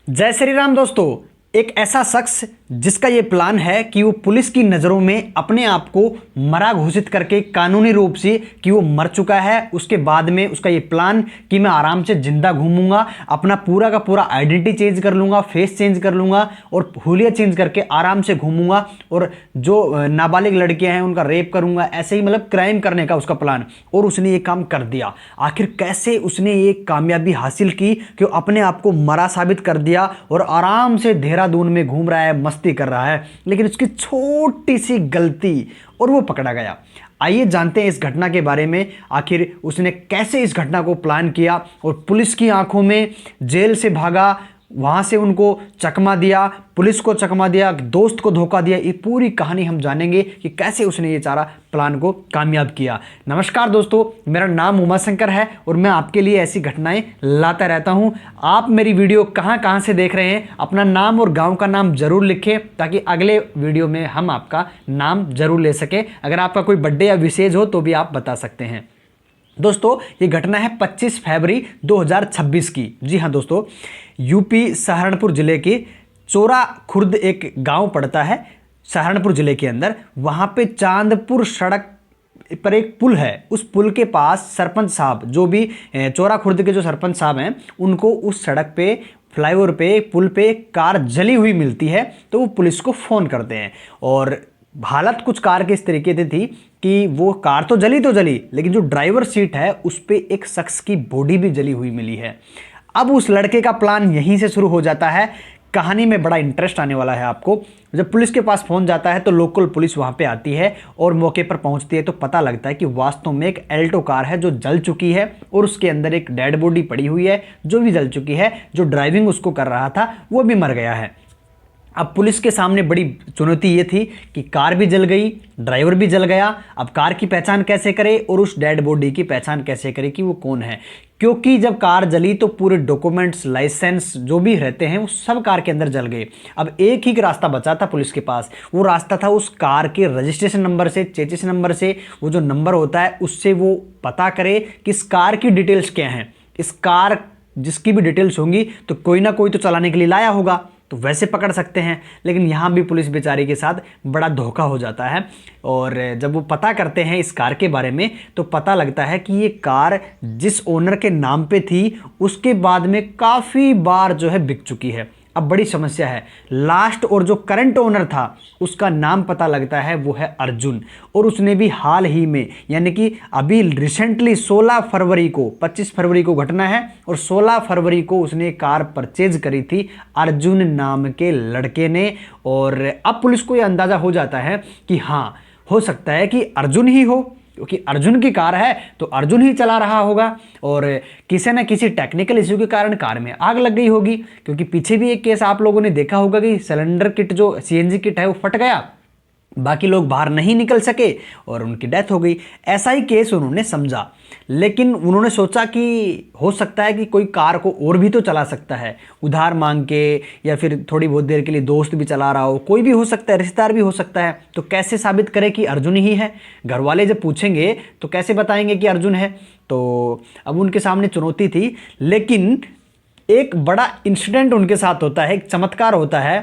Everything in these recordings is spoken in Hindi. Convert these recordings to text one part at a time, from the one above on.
जय श्री राम दोस्तों। एक ऐसा शख्स जिसका ये प्लान है कि वो पुलिस की नज़रों में अपने आप को मरा घोषित करके कानूनी रूप से कि वो मर चुका है, उसके बाद में उसका ये प्लान कि मैं आराम से जिंदा घूमूंगा, अपना पूरा का पूरा आइडेंटिटी चेंज कर लूंगा, फेस चेंज कर लूंगा और हुलिया चेंज करके आराम से घूमूंगा और जो नाबालिग लड़कियां हैं उनका रेप करूंगा, ऐसे ही मतलब क्राइम करने का उसका प्लान। और उसने ये काम कर दिया। आखिर कैसे उसने ये कामयाबी हासिल की कि वो अपने आप को मरा साबित कर दिया और आराम से देहरादून में घूम रहा है, मस्ती कर रहा है, लेकिन उसकी छोटी सी गलती और वो पकड़ा गया। आइए जानते हैं इस घटना के बारे में, आखिर उसने कैसे इस घटना को प्लान किया और पुलिस की आंखों में जेल से भागा, वहां से उनको चकमा दिया, पुलिस को चकमा दिया, दोस्त को धोखा दिया। ये पूरी कहानी हम जानेंगे कि कैसे उसने ये सारा प्लान को कामयाब किया। नमस्कार दोस्तों, मेरा नाम उमाशंकर है और मैं आपके लिए ऐसी घटनाएं लाता रहता हूं। आप मेरी वीडियो कहां कहां से देख रहे हैं, अपना नाम और गांव का नाम जरूर लिखें ताकि अगले वीडियो में हम आपका नाम जरूर ले सकें। अगर आपका कोई बर्थडे या विशेष हो तो भी आप बता सकते हैं। दोस्तों ये घटना है 25 फरवरी 2026 की। जी हाँ दोस्तों, यूपी सहारनपुर जिले के चोरा खुर्द एक गांव पड़ता है सहारनपुर जिले के अंदर। वहां पे चांदपुर सड़क पर एक पुल है, उस पुल के पास सरपंच साहब, जो भी चोरा खुर्द के जो सरपंच साहब हैं, उनको उस सड़क पे फ्लाईओवर पे पुल पे कार जली हुई मिलती है। तो वो पुलिस को फ़ोन करते हैं और हालत कुछ कार के इस तरीके से थी कि वो कार तो जली लेकिन जो ड्राइवर सीट है उस पे एक शख्स की बॉडी भी जली हुई मिली है। अब उस लड़के का प्लान यहीं से शुरू हो जाता है। कहानी में बड़ा इंटरेस्ट आने वाला है आपको। जब पुलिस के पास फोन जाता है तो लोकल पुलिस वहां पे आती है और मौके पर पहुंचती है तो पता लगता है कि वास्तव में एक एल्टो कार है जो जल चुकी है और उसके अंदर एक डेड बॉडी पड़ी हुई है जो भी जल चुकी है। जो ड्राइविंग उसको कर रहा था वो भी मर गया है। अब पुलिस के सामने बड़ी चुनौती ये थी कि कार भी जल गई, ड्राइवर भी जल गया। अब कार की पहचान कैसे करे और उस डेड बॉडी की पहचान कैसे करे कि वो कौन है, क्योंकि जब कार जली तो पूरे डॉक्यूमेंट्स, लाइसेंस जो भी रहते हैं वो सब कार के अंदर जल गए। अब एक ही रास्ता बचा था पुलिस के पास, वो रास्ता था उस कार के रजिस्ट्रेशन नंबर से, चेसिस नंबर से, वो जो नंबर होता है उससे वो पता करे कि इस कार की डिटेल्स क्या हैं। इस कार जिसकी भी डिटेल्स होंगी तो कोई ना कोई तो चलाने के लिए लाया होगा, तो वैसे पकड़ सकते हैं। लेकिन यहाँ भी पुलिस बेचारी के साथ बड़ा धोखा हो जाता है और जब वो पता करते हैं इस कार के बारे में तो पता लगता है कि ये कार जिस ओनर के नाम पे थी उसके बाद में काफ़ी बार जो है बिक चुकी है। अब बड़ी समस्या है। लास्ट और जो करंट ओनर था उसका नाम पता लगता है वो है अर्जुन, और उसने भी हाल ही में यानी कि अभी रिसेंटली 16 फरवरी को, 25 फरवरी को घटना है और 16 फरवरी को उसने कार परचेज करी थी अर्जुन नाम के लड़के ने। और अब पुलिस को यह अंदाज़ा हो जाता है कि हाँ, हो सकता है कि अर्जुन ही हो, क्योंकि अर्जुन की कार है तो अर्जुन ही चला रहा होगा और किसी न किसी टेक्निकल इश्यू के कारण कार में आग लग गई होगी। क्योंकि पीछे भी एक केस आप लोगों ने देखा होगा कि सिलेंडर किट जो सीएनजी किट है वो फट गया, बाकी लोग बाहर नहीं निकल सके और उनकी डेथ हो गई। ऐसा ही केस उन्होंने समझा, लेकिन उन्होंने सोचा कि हो सकता है कि कोई कार को और भी तो चला सकता है, उधार मांग के या फिर थोड़ी बहुत देर के लिए दोस्त भी चला रहा हो, कोई भी हो सकता है, रिश्तेदार भी हो सकता है। तो कैसे साबित करें कि अर्जुन ही है? घर वाले जब पूछेंगे तो कैसे बताएंगे कि अर्जुन है? तो अब उनके सामने चुनौती थी। लेकिन एक बड़ा इंसिडेंट उनके साथ होता है, एक चमत्कार होता है।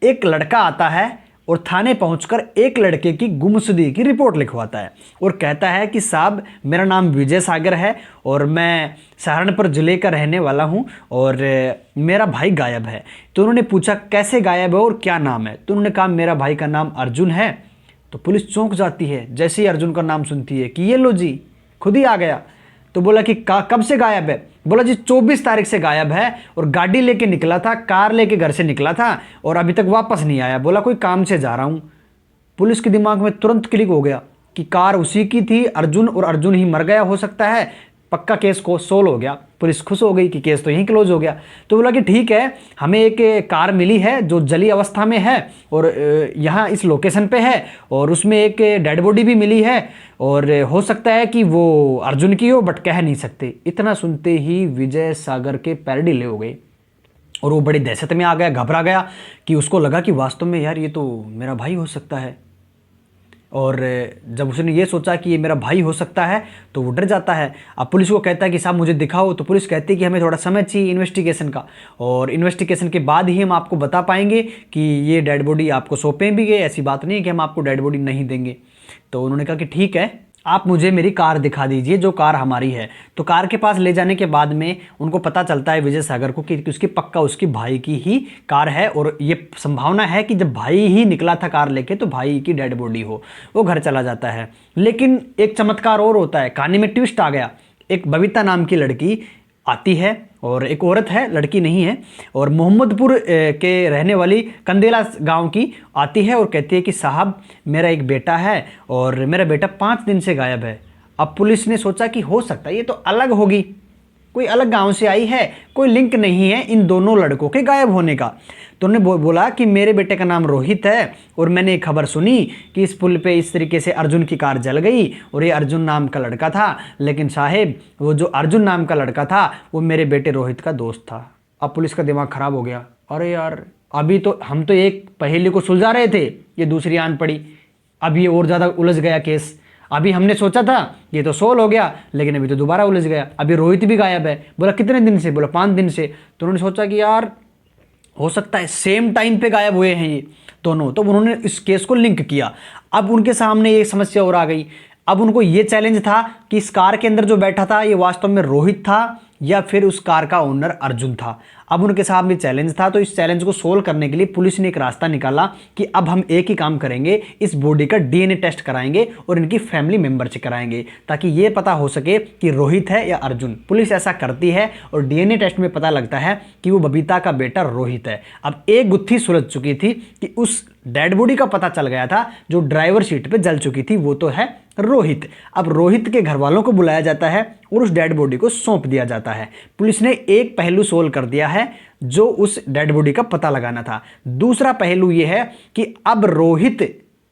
एक लड़का आता है और थाने पहुंचकर एक लड़के की गुमशुदगी की रिपोर्ट लिखवाता है और कहता है कि साहब, मेरा नाम विजय सागर है और मैं सहारनपुर ज़िले का रहने वाला हूं और मेरा भाई गायब है। तो उन्होंने पूछा कैसे गायब है और क्या नाम है? तो उन्होंने कहा मेरा भाई का नाम अर्जुन है। तो पुलिस चौंक जाती है जैसे ही अर्जुन का नाम सुनती है कि ये लो जी, खुद ही आ गया। तो बोला कि कब से गायब है? बोला जी 24 तारीख से गायब है और गाड़ी लेके निकला था, कार लेके घर से निकला था और अभी तक वापस नहीं आया। बोला कोई काम से जा रहा हूं। पुलिस के दिमाग में तुरंत क्लिक हो गया कि कार उसी की थी, अर्जुन, और अर्जुन ही मर गया हो सकता है। पक्का केस को सोल्व हो गया। पुलिस खुश हो गई कि केस तो यहीं क्लोज हो गया। तो बोला कि ठीक है, हमें एक कार मिली है जो जली अवस्था में है और यहाँ इस लोकेशन पे है और उसमें एक डेड बॉडी भी मिली है और हो सकता है कि वो अर्जुन की हो, बट कह नहीं सकते। इतना सुनते ही विजय सागर के पैर ढीले हो गए और वो बड़ी दहशत में आ गया, घबरा गया कि उसको लगा कि वास्तव में यार ये तो मेरा भाई हो सकता है। और जब उसने ये सोचा कि ये मेरा भाई हो सकता है तो वो डर जाता है। अब पुलिस को कहता है कि साहब मुझे दिखाओ, तो पुलिस कहती है कि हमें थोड़ा समय चाहिए इन्वेस्टिगेशन का, और इन्वेस्टिगेशन के बाद ही हम आपको बता पाएंगे कि ये डेड बॉडी आपको सौंपें भी गए, ऐसी बात नहीं है कि हम आपको डेड बॉडी नहीं देंगे। तो उन्होंने कहा कि ठीक है, आप मुझे मेरी कार दिखा दीजिए, जो कार हमारी है। तो कार के पास ले जाने के बाद में उनको पता चलता है विजय सागर को कि उसकी पक्का उसकी भाई की ही कार है, और ये संभावना है कि जब भाई ही निकला था कार लेके तो भाई की डेड बॉडी हो। वो घर चला जाता है। लेकिन एक चमत्कार और होता है, कहानी में ट्विस्ट आ गया। एक बबीता नाम की लड़की आती है, और एक औरत है, लड़की नहीं है, और मोहम्मदपुर के रहने वाली कंदेला गांव की आती है और कहती है कि साहब मेरा एक बेटा है और मेरा बेटा 5 दिन से गायब है। अब पुलिस ने सोचा कि हो सकता है ये तो अलग होगी, कोई अलग गांव से आई है, कोई लिंक नहीं है इन दोनों लड़कों के गायब होने का। तो उन्होंने बोला कि मेरे बेटे का नाम रोहित है, और मैंने एक खबर सुनी कि इस पुल पे इस तरीके से अर्जुन की कार जल गई, और ये अर्जुन नाम का लड़का था, लेकिन साहेब वो जो अर्जुन नाम का लड़का था वो मेरे बेटे रोहित का दोस्त था। अब पुलिस का दिमाग खराब हो गया, अरे यार अभी तो हम तो एक पहेली को सुलझा रहे थे, ये दूसरी आन पड़ी, अब ये और ज़्यादा उलझ गया केस। अभी हमने सोचा था ये तो सोल्व हो गया, लेकिन अभी तो दोबारा उलझ गया, अभी रोहित भी गायब है। बोला कितने दिन से? बोला 5 दिन से। तो उन्होंने सोचा कि यार हो सकता है सेम टाइम पे गायब हुए हैं ये दोनों, तो उन्होंने इस केस को लिंक किया। अब उनके सामने ये समस्या और आ गई। अब उनको ये चैलेंज था कि इस कार के अंदर जो बैठा था ये वास्तव में रोहित था या फिर उस कार का ओनर अर्जुन था। अब उनके सामने चैलेंज था, तो इस चैलेंज को सोल्व करने के लिए पुलिस ने एक रास्ता निकाला कि अब हम एक ही काम करेंगे, इस बॉडी का डीएनए टेस्ट कराएंगे और इनकी फैमिली मेंबर से कराएंगे, ताकि ये पता हो सके कि रोहित है या अर्जुन। पुलिस ऐसा करती है और डीएनए टेस्ट में पता लगता है कि वो बबीता का बेटा रोहित है। अब एक गुत्थी सुलझ चुकी थी कि उस डेड बॉडी का पता चल गया था जो ड्राइवर सीट पे जल चुकी थी, वो तो है रोहित। अब रोहित के घर वालों को बुलाया जाता है और उस डेड बॉडी को सौंप दिया जाता है। पुलिस ने एक पहलू सोल्व कर दिया है जो उस डेड बॉडी का पता लगाना था। दूसरा पहलू यह है कि अब रोहित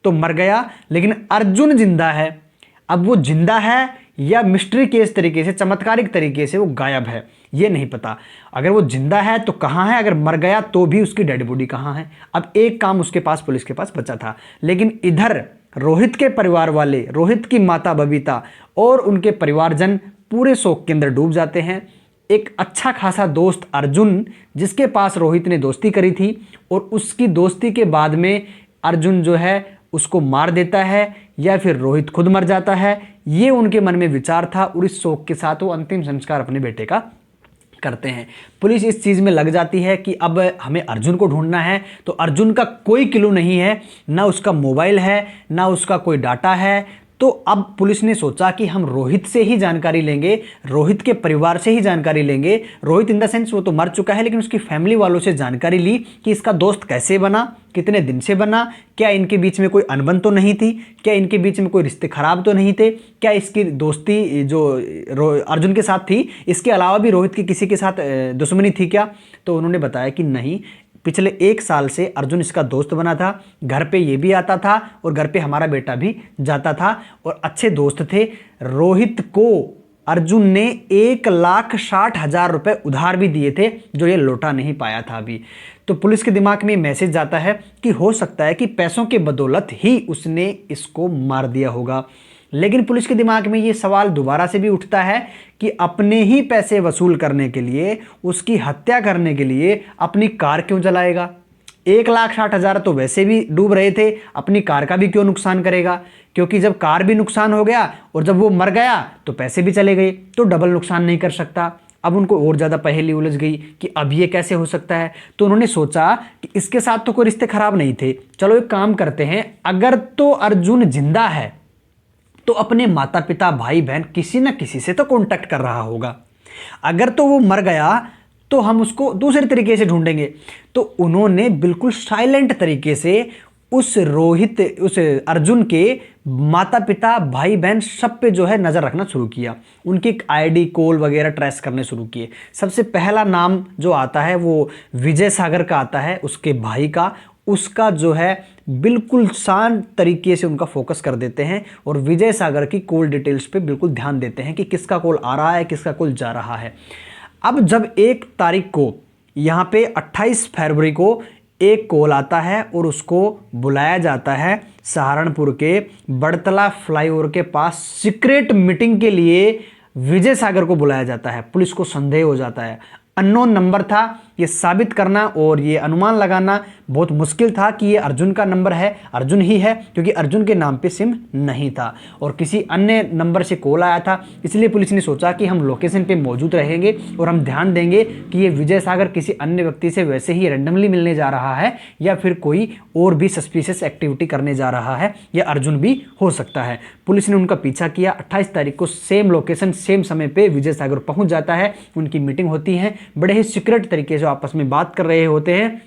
तो मर गया लेकिन अर्जुन जिंदा है। अब वो जिंदा है या मिस्ट्री केस तरीके से, चमत्कारिक तरीके से वो गायब है, ये नहीं पता। अगर वो जिंदा है तो कहाँ है, अगर मर गया तो भी उसकी डेड बॉडी कहाँ है। अब एक काम उसके पास, पुलिस के पास बचा था। लेकिन इधर रोहित के परिवार वाले, रोहित की माता बबीता और उनके परिवारजन पूरे शोक के अंदर डूब जाते हैं। एक अच्छा खासा दोस्त अर्जुन, जिसके पास रोहित ने दोस्ती करी थी, और उसकी दोस्ती के बाद में अर्जुन जो है उसको मार देता है या फिर रोहित खुद मर जाता है, ये उनके मन में विचार था। और इस शोक के साथ वो अंतिम संस्कार अपने बेटे का करते हैं। पुलिस इस चीज़ में लग जाती है कि अब हमें अर्जुन को ढूंढना है। तो अर्जुन का कोई क्लू नहीं है, ना उसका मोबाइल है, ना उसका कोई डाटा है। तो अब पुलिस ने सोचा कि हम रोहित से ही जानकारी लेंगे, रोहित के परिवार से ही जानकारी लेंगे। रोहित इन द सेंस वो तो मर चुका है, लेकिन उसकी फैमिली वालों से जानकारी ली कि इसका दोस्त कैसे बना, कितने दिन से बना, क्या इनके बीच में कोई अनबन तो नहीं थी, क्या इनके बीच में कोई रिश्ते खराब तो नहीं थे, क्या इसकी दोस्ती जो अर्जुन के साथ थी इसके अलावा भी रोहित की किसी के साथ दुश्मनी थी क्या। तो उन्होंने बताया कि नहीं, पिछले 1 साल से अर्जुन इसका दोस्त बना था, घर पे ये भी आता था और घर पे हमारा बेटा भी जाता था और अच्छे दोस्त थे। रोहित को अर्जुन ने 1,60,000 रुपए उधार भी दिए थे, जो ये लौटा नहीं पाया था अभी। तो पुलिस के दिमाग में मैसेज जाता है कि हो सकता है कि पैसों के बदौलत ही उसने इसको मार दिया होगा। लेकिन पुलिस के दिमाग में ये सवाल दोबारा से भी उठता है कि अपने ही पैसे वसूल करने के लिए, उसकी हत्या करने के लिए अपनी कार क्यों जलाएगा। 1,60,000 तो वैसे भी डूब रहे थे, अपनी कार का भी क्यों नुकसान करेगा, क्योंकि जब कार भी नुकसान हो गया और जब वो मर गया तो पैसे भी चले गए, तो डबल नुकसान नहीं कर सकता। अब उनको और ज़्यादा पहेली उलझ गई कि अब ये कैसे हो सकता है। तो उन्होंने सोचा कि इसके साथ तो कोई रिश्ते खराब नहीं थे, चलो एक काम करते हैं, अगर तो अर्जुन जिंदा है तो अपने माता पिता, भाई बहन, किसी न किसी से तो कांटेक्ट कर रहा होगा। अगर तो वो मर गया तो हम उसको दूसरे तरीके से ढूंढेंगे। तो उन्होंने बिल्कुल साइलेंट तरीके से उस अर्जुन के माता पिता, भाई बहन सब पे जो है नज़र रखना शुरू किया। उनकी आईडी, कॉल वगैरह ट्रेस करने शुरू किए। सबसे पहला नाम जो आता है वो विजय सागर का आता है, उसके भाई का। उसका जो है बिल्कुल शांत तरीके से उनका फोकस कर देते हैं और विजय सागर की कॉल डिटेल्स पे बिल्कुल ध्यान देते हैं कि किसका कॉल आ रहा है, किसका कॉल जा रहा है। अब जब 1 तारीख को यहाँ पे 28 फरवरी को एक कॉल आता है और उसको बुलाया जाता है सहारनपुर के बड़तला फ्लाईओवर के पास सीक्रेट मीटिंग के लिए। विजय सागर को बुलाया जाता है। पुलिस को संदेह हो जाता है, अननोन नंबर था। ये साबित करना और ये अनुमान लगाना बहुत मुश्किल था कि ये अर्जुन का नंबर है, अर्जुन ही है, क्योंकि अर्जुन के नाम पे सिम नहीं था और किसी अन्य नंबर से कॉल आया था। इसलिए पुलिस ने सोचा कि हम लोकेशन पे मौजूद रहेंगे और हम ध्यान देंगे कि ये विजय सागर किसी अन्य व्यक्ति से वैसे ही रैंडमली मिलने जा रहा है या फिर कोई और भी सस्पिशियस एक्टिविटी करने जा रहा है, या अर्जुन भी हो सकता है। पुलिस ने उनका पीछा किया। 28 तारीख को सेम लोकेशन सेम समय पे विजय सागर पहुंच जाता है। उनकी मीटिंग होती है, बड़े ही सीक्रेट तरीके से आपस में बात कर रहे होते हैं,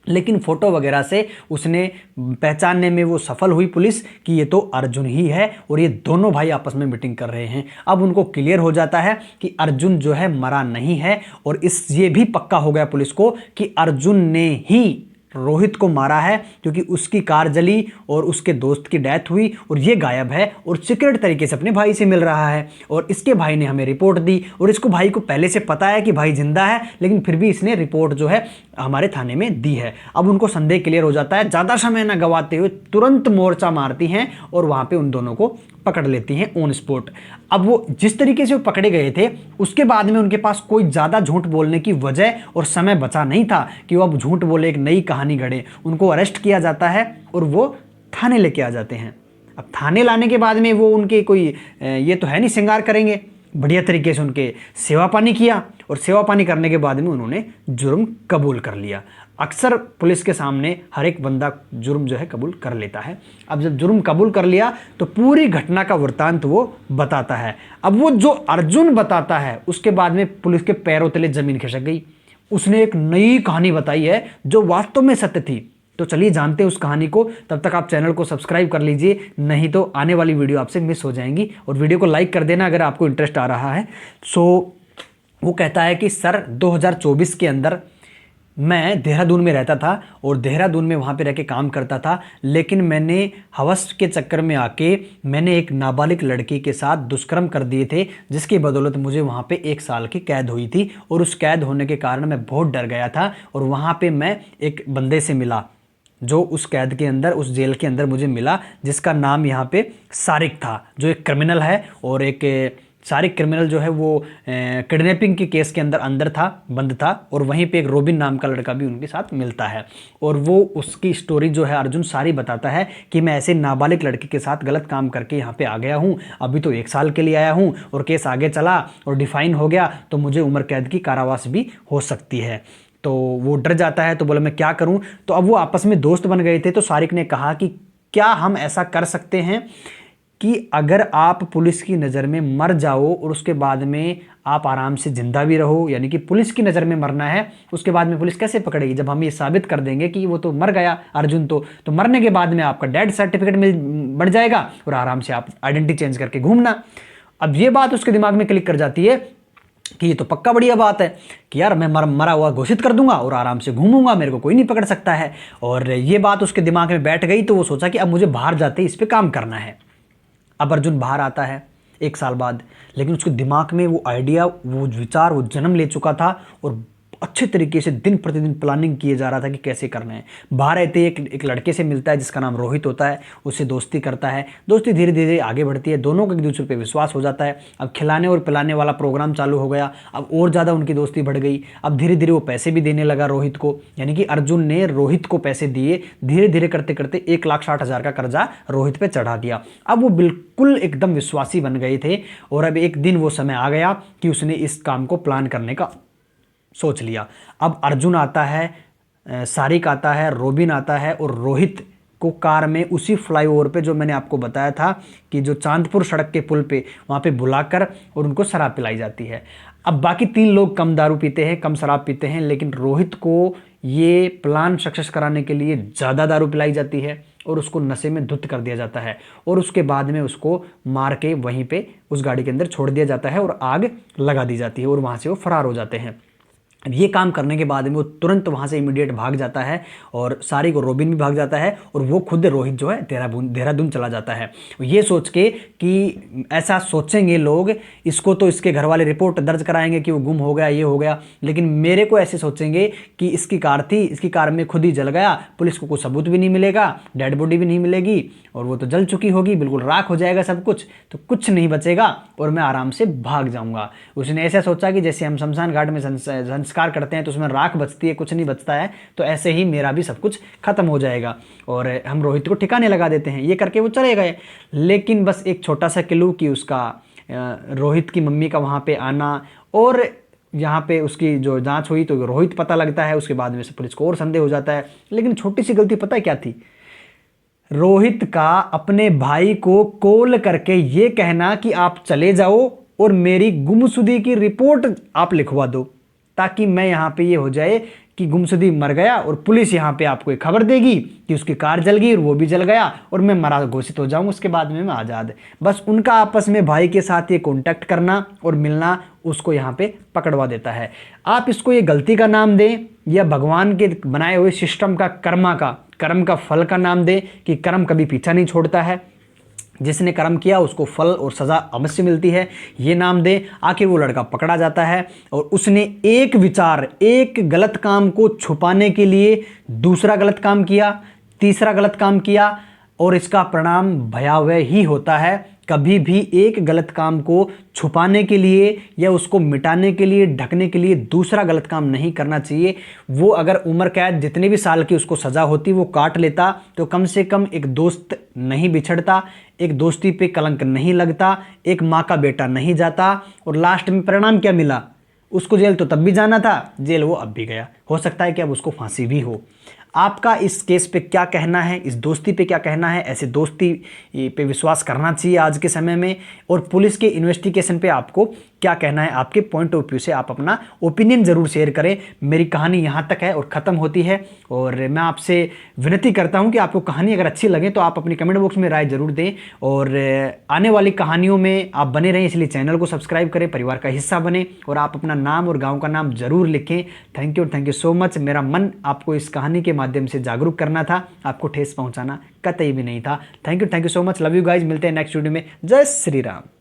लेकिन फोटो वगैरह से उसने पहचानने में वो सफल हुई पुलिस कि ये तो अर्जुन ही है और ये दोनों भाई आपस में मीटिंग कर रहे हैं। अब उनको क्लियर हो जाता है कि अर्जुन जो है मरा नहीं है और ये भी पक्का हो गया पुलिस को कि अर्जुन ने ही रोहित को मारा है, क्योंकि उसकी कार जली और उसके दोस्त की डेथ हुई और ये गायब है और सीक्रेट तरीके से अपने भाई से मिल रहा है। और इसके भाई ने हमें रिपोर्ट दी और इसको भाई को पहले से पता है कि भाई जिंदा है, लेकिन फिर भी इसने रिपोर्ट जो है हमारे थाने में दी है। अब उनको संदेह क्लियर हो जाता है। ज़्यादा समय न गवाते हुए तुरंत मोर्चा मारती हैं और वहाँ पे उन दोनों को पकड़ लेती हैं ऑन स्पॉट। अब वो जिस तरीके से वो पकड़े गए थे उसके बाद में उनके पास कोई ज़्यादा झूठ बोलने की वजह और समय बचा नहीं था कि वो अब झूठ बोले, एक नई कहानी गढ़े। उनको अरेस्ट किया जाता है और वो थाने लेके आ जाते हैं। अब थाने लाने के बाद में वो उनके कोई ये तो है नहीं श्रृंगार करेंगे, बढ़िया तरीके से उनके सेवा पानी किया और सेवा पानी करने के बाद में उन्होंने जुर्म कबूल कर लिया। अक्सर पुलिस के सामने हर एक बंदा जुर्म जो है कबूल कर लेता है। अब जब जुर्म कबूल कर लिया तो पूरी घटना का वृत्तांत वो बताता है। अब वो जो अर्जुन बताता है उसके बाद में पुलिस के पैरों तले जमीन खिसक गई। उसने एक नई कहानी बताई है जो वास्तव में सत्य थी। तो चलिए जानते हैं उस कहानी को। तब तक आप चैनल को सब्सक्राइब कर लीजिए, नहीं तो आने वाली वीडियो आपसे मिस हो जाएंगी। और वीडियो को लाइक कर देना अगर आपको इंटरेस्ट आ रहा है। वो कहता है कि सर 2024 के अंदर मैं देहरादून में रहता था और देहरादून में वहाँ पे रह के काम करता था, लेकिन मैंने हवस के चक्कर में आके मैंने एक नाबालिग लड़की के साथ दुष्कर्म कर दिए थे, जिसकी बदौलत मुझे वहाँ पे 1 साल की कैद हुई थी। और उस कैद होने के कारण मैं बहुत डर गया था और वहाँ पे मैं एक बंदे से मिला जो उस कैद के अंदर, उस जेल के अंदर मुझे मिला, जिसका नाम यहाँ पे सारिक था, जो एक क्रिमिनल है। और एक सारिक क्रिमिनल जो है वो किडनैपिंग के केस के अंदर था, बंद था। और वहीं पे एक रोबिन नाम का लड़का भी उनके साथ मिलता है और वो उसकी स्टोरी जो है अर्जुन सारी बताता है कि मैं ऐसे नाबालिग लड़की के साथ गलत काम करके यहाँ पे आ गया हूँ, अभी तो 1 साल के लिए आया हूँ और केस आगे चला और डिफाइन हो गया तो मुझे उम्र कैद की कारावास भी हो सकती है। तो वो डर जाता है, तो बोला मैं क्या करूं। तो अब वो आपस में दोस्त बन गए थे। तो सारिक ने कहा कि क्या हम ऐसा कर सकते हैं कि अगर आप पुलिस की नज़र में मर जाओ और उसके बाद में आप आराम से जिंदा भी रहो, यानी कि पुलिस की नज़र में मरना है, उसके बाद में पुलिस कैसे पकड़ेगी जब हम ये साबित कर देंगे कि वो तो मर गया अर्जुन। तो मरने के बाद में आपका डेथ सर्टिफिकेट मिल बढ़ जाएगा और आराम से आप आइडेंटिटी चेंज करके घूमना। अब ये बात उसके दिमाग में क्लिक कर जाती है कि ये तो पक्का बढ़िया बात है कि यार मैं मरा हुआ घोषित कर दूंगा और आराम से घूमूंगा, मेरे को कोई नहीं पकड़ सकता है। और ये बात उसके दिमाग में बैठ गई तो वो सोचा कि अब मुझे बाहर जाते इस पे काम करना है। अब अर्जुन बाहर आता है 1 साल बाद, लेकिन उसके दिमाग में वो आइडिया, वो विचार, वो जन्म ले चुका था और अच्छे तरीके से दिन प्रतिदिन प्लानिंग किए जा रहा था कि कैसे करना है। बाहर रहते एक लड़के से मिलता है जिसका नाम रोहित होता है, उससे दोस्ती करता है। दोस्ती धीरे धीरे आगे बढ़ती है, दोनों को एक दूसरे पे विश्वास हो जाता है। अब खिलाने और पिलाने वाला प्रोग्राम चालू हो गया, अब और ज़्यादा उनकी दोस्ती बढ़ गई। अब धीरे धीरे वो पैसे भी देने लगा रोहित को, यानी कि अर्जुन ने रोहित को पैसे दिए। धीरे धीरे करते करते 1,60,000 का कर्जा रोहित पे चढ़ा दिया। अब वो बिल्कुल एकदम विश्वासी बन गए थे और अब एक दिन वो समय आ गया कि उसने इस काम को प्लान करने का सोच लिया। अब अर्जुन आता है, सारिक आता है, रोबिन आता है और रोहित को कार में उसी फ्लाईओवर पे जो मैंने आपको बताया था कि जो चांदपुर सड़क के पुल पे, वहाँ पे बुलाकर और उनको शराब पिलाई जाती है। अब बाकी 3 लोग कम दारू पीते हैं, कम शराब पीते हैं, लेकिन रोहित को ये प्लान सक्सेस कराने के लिए ज़्यादा दारू पिलाई जाती है और उसको नशे में धुत कर दिया जाता है और उसके बाद में उसको मार के वहीं पे उस गाड़ी के अंदर छोड़ दिया जाता है और आग लगा दी जाती है और वहाँ से वो फरार हो जाते हैं। अब ये काम करने के बाद में वो तुरंत वहाँ से इमीडिएट भाग जाता है और सारी को रोबिन भी भाग जाता है और वो खुद रोहित जो है देहरादून चला जाता है। ये सोच के कि ऐसा सोचेंगे लोग, इसको तो इसके घर वाले रिपोर्ट दर्ज कराएंगे कि वो गुम हो गया, ये हो गया, लेकिन मेरे को ऐसे सोचेंगे कि इसकी कार थी, इसकी कार में खुद ही जल गया, पुलिस को कोई सबूत भी नहीं मिलेगा, डेड बॉडी भी नहीं मिलेगी और वो तो जल चुकी होगी, बिल्कुल राख हो जाएगा सब कुछ, तो कुछ नहीं बचेगा और मैं आराम से भाग जाऊंगा। उसने ऐसा सोचा कि जैसे हम शमशान घाट में संस्कार करते हैं तो उसमें राख बचती है, कुछ नहीं बचता है, तो ऐसे ही मेरा भी सब कुछ खत्म हो जाएगा और हम रोहित को ठिकाने लगा देते हैं। ये करके वो चले गए, लेकिन बस एक छोटा सा क्लू कि उसका रोहित की मम्मी का वहाँ पे आना और यहाँ पे उसकी जो जांच हुई तो रोहित पता लगता है, उसके बाद में से पुलिस को और संदेह हो जाता है। लेकिन छोटी सी गलती पता है क्या थी? रोहित का अपने भाई को कॉल करके ये कहना कि आप चले जाओ और मेरी गुमशुदगी की रिपोर्ट आप लिखवा दो, ताकि मैं यहाँ पे ये हो जाए कि गुमशुदगी मर गया और पुलिस यहाँ पे आपको एक खबर देगी कि उसकी कार जल गई और वो भी जल गया और मैं मरा घोषित हो जाऊँ, उसके बाद में मैं आज़ाद। बस उनका आपस में भाई के साथ ये कॉन्टैक्ट करना और मिलना उसको यहाँ पे पकड़वा देता है। आप इसको ये गलती का नाम दें या भगवान के बनाए हुए सिस्टम का कर्म का फल का नाम दें कि कर्म कभी पीछा नहीं छोड़ता है, जिसने कर्म किया उसको फल और सज़ा अवश्य मिलती है, ये नाम दें। आखिर वो लड़का पकड़ा जाता है और उसने एक गलत काम को छुपाने के लिए दूसरा गलत काम किया, तीसरा गलत काम किया और इसका परिणाम भयावह ही होता है। कभी भी एक गलत काम को छुपाने के लिए या उसको मिटाने के लिए, ढकने के लिए दूसरा गलत काम नहीं करना चाहिए। वो अगर उम्र कैद जितने भी साल की उसको सज़ा होती वो काट लेता तो कम से कम एक दोस्त नहीं बिछड़ता, एक दोस्ती पे कलंक नहीं लगता, एक माँ का बेटा नहीं जाता। और लास्ट में परिणाम क्या मिला? उसको जेल तो तब भी जाना था, जेल वो अब भी गया। हो सकता है कि अब उसको फांसी भी हो। आपका इस केस पे क्या कहना है, इस दोस्ती पे क्या कहना है? ऐसे दोस्ती पे विश्वास करना चाहिए आज के समय में? और पुलिस के इन्वेस्टिगेशन पे आपको क्या कहना है? आपके पॉइंट ऑफ व्यू से आप अपना ओपिनियन ज़रूर शेयर करें। मेरी कहानी यहाँ तक है और ख़त्म होती है और मैं आपसे विनती करता हूँ कि आपको कहानी अगर अच्छी लगे तो आप अपनी कमेंट बॉक्स में राय ज़रूर दें और आने वाली कहानियों में आप बने रहें, इसलिए चैनल को सब्सक्राइब करें, परिवार का हिस्सा बने और आप अपना नाम और गाँव का नाम ज़रूर लिखें। Thank you so much. मेरा मन आपको इस कहानी के माध्यम से जागरूक करना था, आपको ठेस पहुंचाना कतई भी नहीं था। Thank you so much. Love you guys. मिलते हैं नेक्स्ट वीडियो में। जय श्री राम।